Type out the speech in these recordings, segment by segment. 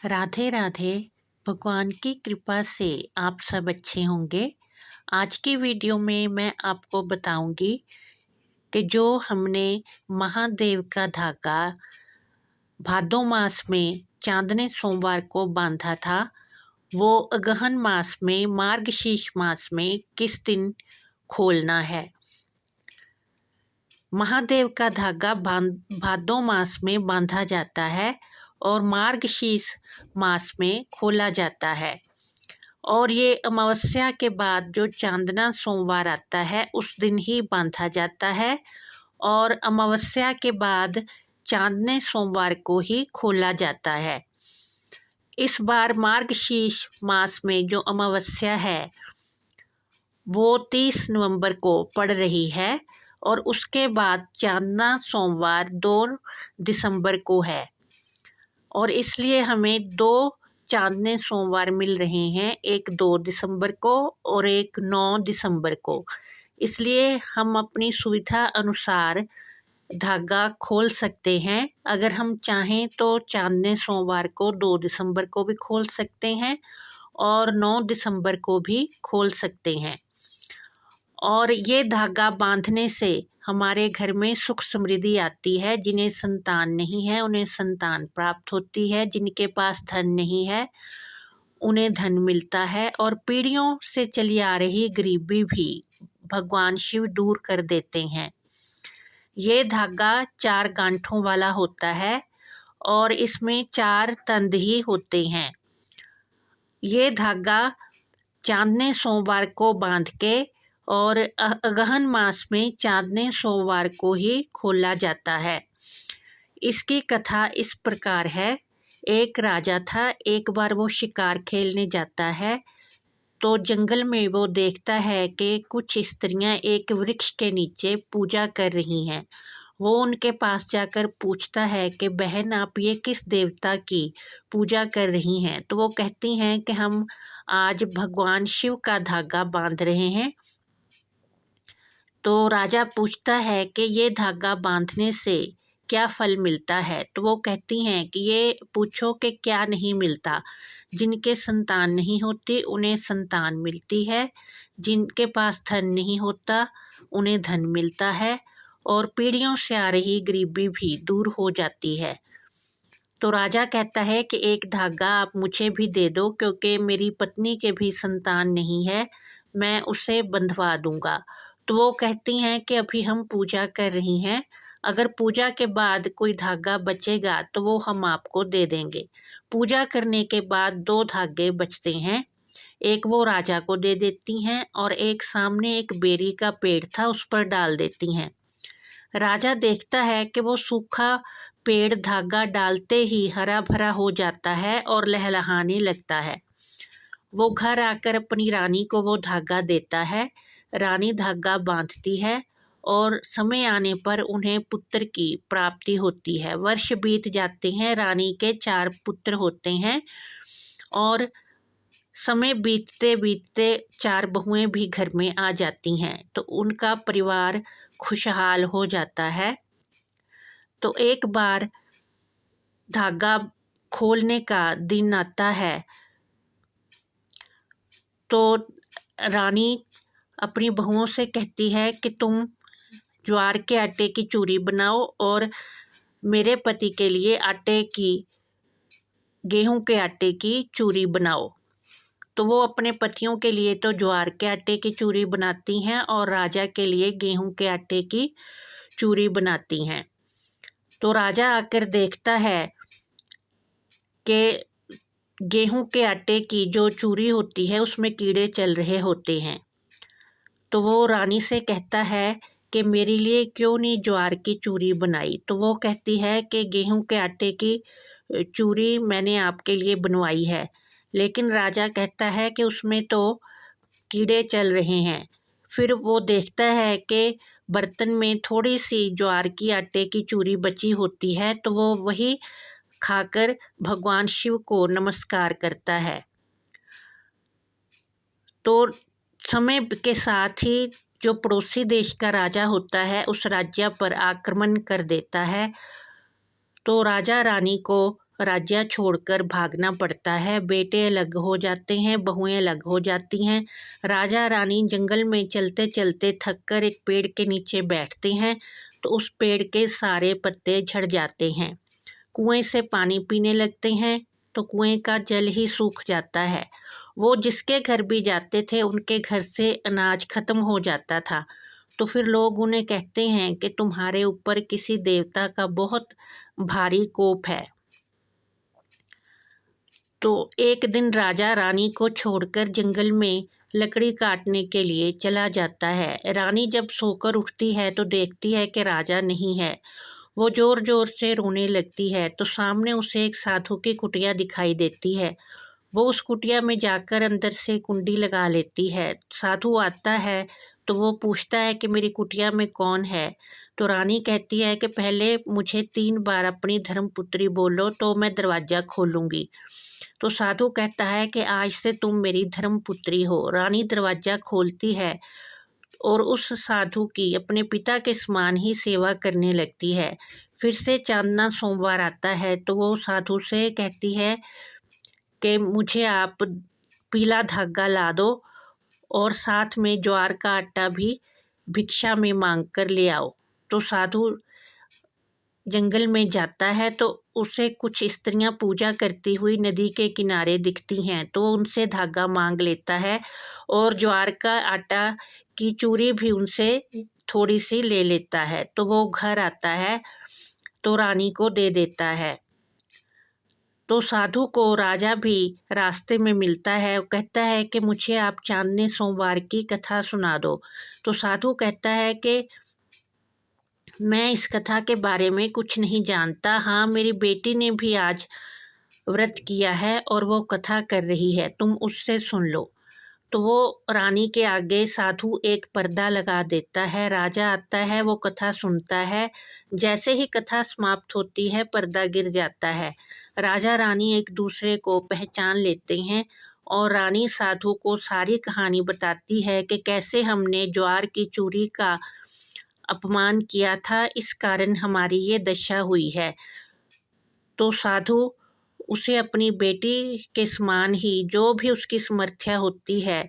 राधे राधे। भगवान की कृपा से आप सब अच्छे होंगे। आज की वीडियो में मैं आपको बताऊंगी कि जो हमने महादेव का धागा भादो मास में चांदने सोमवार को बांधा था, वो अगहन मास में मार्गशीर्ष मास में किस दिन खोलना है। महादेव का धागा भादो मास में बांधा जाता है और मार्गशीर्ष मास में खोला जाता है। और ये अमावस्या के बाद जो चांदना सोमवार आता है उस दिन ही बांधा जाता है और अमावस्या के बाद चांदने सोमवार को ही खोला जाता है। इस बार मार्गशीर्ष मास में जो अमावस्या है वो 30 नवंबर को पड़ रही है और उसके बाद चांदना सोमवार 2 दिसंबर को है और इसलिए हमें 2 चांदने सोमवार मिल रहे हैं, एक 2 दिसंबर को और एक 9 दिसंबर को। इसलिए हम अपनी सुविधा अनुसार धागा खोल सकते हैं। अगर हम चाहें तो चांदने सोमवार को 2 दिसंबर को भी खोल सकते हैं और 9 दिसंबर को भी खोल सकते हैं। और ये धागा बांधने से हमारे घर में सुख समृद्धि आती है। जिन्हें संतान नहीं है उन्हें संतान प्राप्त होती है, जिनके पास धन नहीं है उन्हें धन मिलता है और पीढ़ियों से चली आ रही गरीबी भी भगवान शिव दूर कर देते हैं। ये धागा 4 गांठों वाला होता है और इसमें 4 तंद ही होते हैं। ये धागा चांदने सोमवार को बांध के और अगहन मास में चांदने सोमवार को ही खोला जाता है। इसकी कथा इस प्रकार है। एक राजा था, एक बार वो शिकार खेलने जाता है तो जंगल में वो देखता है कि कुछ स्त्रियां एक वृक्ष के नीचे पूजा कर रही हैं। वो उनके पास जाकर पूछता है कि बहन, आप ये किस देवता की पूजा कर रही हैं। तो वो कहती हैं कि हम आज भगवान शिव का धागा बांध रहे हैं। तो राजा पूछता है कि ये धागा बांधने से क्या फल मिलता है। तो वो कहती हैं कि ये पूछो कि क्या नहीं मिलता। जिनके संतान नहीं होती उन्हें संतान मिलती है, जिनके पास धन नहीं होता उन्हें धन मिलता है और पीढ़ियों से आ रही गरीबी भी दूर हो जाती है। तो राजा कहता है कि एक धागा आप मुझे भी दे दो, क्योंकि मेरी पत्नी के भी संतान नहीं है, मैं उसे बंधवा दूंगा। तो वो कहती हैं कि अभी हम पूजा कर रही हैं, अगर पूजा के बाद कोई धागा बचेगा तो वो हम आपको दे देंगे। पूजा करने के बाद 2 धागे बचते हैं, एक वो राजा को दे देती हैं और एक सामने एक बेरी का पेड़ था उस पर डाल देती हैं। राजा देखता है कि वो सूखा पेड़ धागा डालते ही हरा भरा हो जाता है और लहलहाने लगता है। वो घर आकर अपनी रानी को वो धागा देता है। रानी धागा बांधती है और समय आने पर उन्हें पुत्र की प्राप्ति होती है। वर्ष बीत जाते हैं, रानी के 4 पुत्र होते हैं और समय बीतते बीतते 4 बहुएं भी घर में आ जाती हैं, तो उनका परिवार खुशहाल हो जाता है। तो एक बार धागा खोलने का दिन आता है तो रानी अपनी बहुओं से कहती है कि तुम ज्वार के आटे की चूरी बनाओ और मेरे पति के लिए गेहूं के आटे की चूरी बनाओ। तो वो अपने पतियों के लिए तो ज्वार के आटे की चूरी बनाती हैं और राजा के लिए गेहूं के आटे की चूरी बनाती हैं। तो राजा आकर देखता है कि गेहूं के आटे की जो चूरी होती है उसमें कीड़े चल रहे होते हैं। तो वो रानी से कहता है कि मेरे लिए क्यों नहीं ज्वार की चूरी बनाई। तो वो कहती है कि गेहूं के आटे की चूरी मैंने आपके लिए बनवाई है, लेकिन राजा कहता है कि उसमें तो कीड़े चल रहे हैं। फिर वो देखता है कि बर्तन में थोड़ी सी ज्वार की आटे की चूरी बची होती है, तो वो वही खाकर भगवान शिव को नमस्कार करता है। तो समय के साथ ही जो पड़ोसी देश का राजा होता है उस राज्य पर आक्रमण कर देता है। तो राजा रानी को राज्य छोड़कर भागना पड़ता है। बेटे अलग हो जाते हैं, बहुएं अलग हो जाती हैं। राजा रानी जंगल में चलते चलते थककर एक पेड़ के नीचे बैठते हैं तो उस पेड़ के सारे पत्ते झड़ जाते हैं। कुएं से पानी पीने लगते हैं तो कुएं का जल ही सूख जाता है। वो जिसके घर भी जाते थे उनके घर से अनाज खत्म हो जाता था। तो फिर लोग उन्हें कहते हैं कि तुम्हारे ऊपर किसी देवता का बहुत भारी कोप है। तो एक दिन राजा रानी को छोड़कर जंगल में लकड़ी काटने के लिए चला जाता है। रानी जब सोकर उठती है तो देखती है कि राजा नहीं है। वो ज़ोर ज़ोर से रोने लगती है तो सामने उसे एक साधु की कुटिया दिखाई देती है। वो उस कुटिया में जाकर अंदर से कुंडी लगा लेती है। साधु आता है तो वो पूछता है कि मेरी कुटिया में कौन है। तो रानी कहती है कि पहले मुझे 3 बार अपनी धर्मपुत्री बोलो तो मैं दरवाज़ा खोलूँगी। तो साधु कहता है कि आज से तुम मेरी धर्मपुत्री हो। रानी दरवाज़ा खोलती है और उस साधु की अपने पिता के समान ही सेवा करने लगती है। फिर से चांदना सोमवार आता है तो वो साधु से कहती है कि मुझे आप पीला धागा ला दो और साथ में ज्वार का आटा भी भिक्षा में मांग कर ले आओ। तो साधु जंगल में जाता है तो उसे कुछ स्त्रियां पूजा करती हुई नदी के किनारे दिखती हैं तो वो उनसे धागा मांग लेता है और ज्वार का आटा की चूरी भी उनसे थोड़ी सी ले लेता है। तो वो घर आता है तो रानी को दे देता है। तो साधु को राजा भी रास्ते में मिलता है। वो कहता है कि मुझे आप चांदने सोमवार की कथा सुना दो। तो साधु कहता है कि मैं इस कथा के बारे में कुछ नहीं जानता। हाँ, मेरी बेटी ने भी आज व्रत किया है और वो कथा कर रही है, तुम उससे सुन लो। तो वो रानी के आगे साधु एक पर्दा लगा देता है। राजा आता है, वो कथा सुनता है। जैसे ही कथा समाप्त होती है पर्दा गिर जाता है। राजा रानी एक दूसरे को पहचान लेते हैं और रानी साधु को सारी कहानी बताती है कि कैसे हमने ज्वार की चूरी का अपमान किया था, इस कारण हमारी ये दशा हुई है। तो साधु उसे अपनी बेटी के समान ही जो भी उसकी समर्थ्या होती है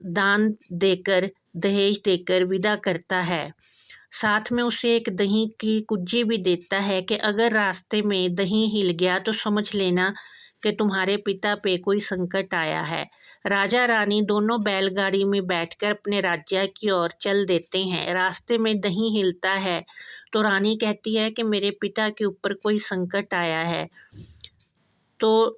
दान देकर, दहेज देकर विदा करता है। साथ में उसे एक दही की कुज्जी भी देता है कि अगर रास्ते में दही हिल गया तो समझ लेना कि तुम्हारे पिता पे कोई संकट आया है। राजा रानी दोनों बैलगाड़ी में बैठकर अपने राज्य की ओर चल देते हैं। रास्ते में दही हिलता है तो रानी कहती है कि मेरे पिता के ऊपर कोई संकट आया है। तो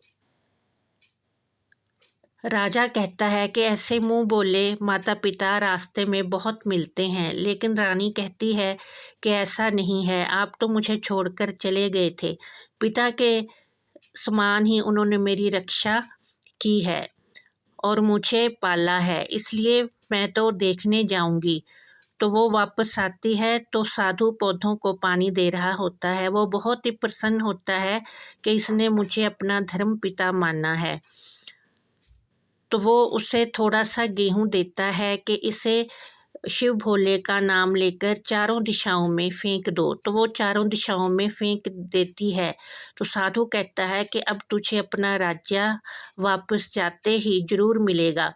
राजा कहता है कि ऐसे मुंह बोले माता पिता रास्ते में बहुत मिलते हैं। लेकिन रानी कहती है कि ऐसा नहीं है, आप तो मुझे छोड़कर चले गए थे। पिता के समान ही उन्होंने मेरी रक्षा की है और मुझे पाला है, इसलिए मैं तो देखने जाऊंगी। तो वो वापस आती है तो साधु पौधों को पानी दे रहा होता है। वो बहुत ही प्रसन्न होता है कि इसने मुझे अपना धर्म पिता माना है। तो वो उसे थोड़ा सा गेहूँ देता है कि इसे शिव भोले का नाम लेकर चारों दिशाओं में फेंक दो। तो वो चारों दिशाओं में फेंक देती है। तो साधु कहता है कि अब तुझे अपना राज्य वापस जाते ही ज़रूर मिलेगा।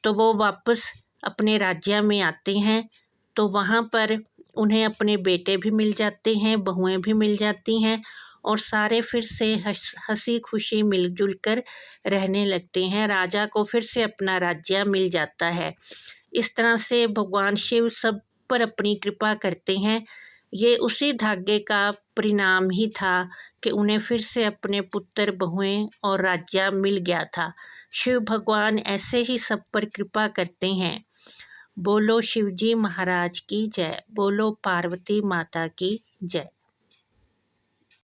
तो वो वापस अपने राज्य में आते हैं तो वहाँ पर उन्हें अपने बेटे भी मिल जाते हैं, बहुएं भी मिल जाती हैं और सारे फिर से हंसी खुशी मिलजुल कर रहने लगते हैं। राजा को फिर से अपना राज्य मिल जाता है। इस तरह से भगवान शिव सब पर अपनी कृपा करते हैं। ये उसी धागे का परिणाम ही था कि उन्हें फिर से अपने पुत्र बहुएं और राज्य मिल गया था। शिव भगवान ऐसे ही सब पर कृपा करते हैं। बोलो शिवजी महाराज की जय। बोलो पार्वती माता की जय।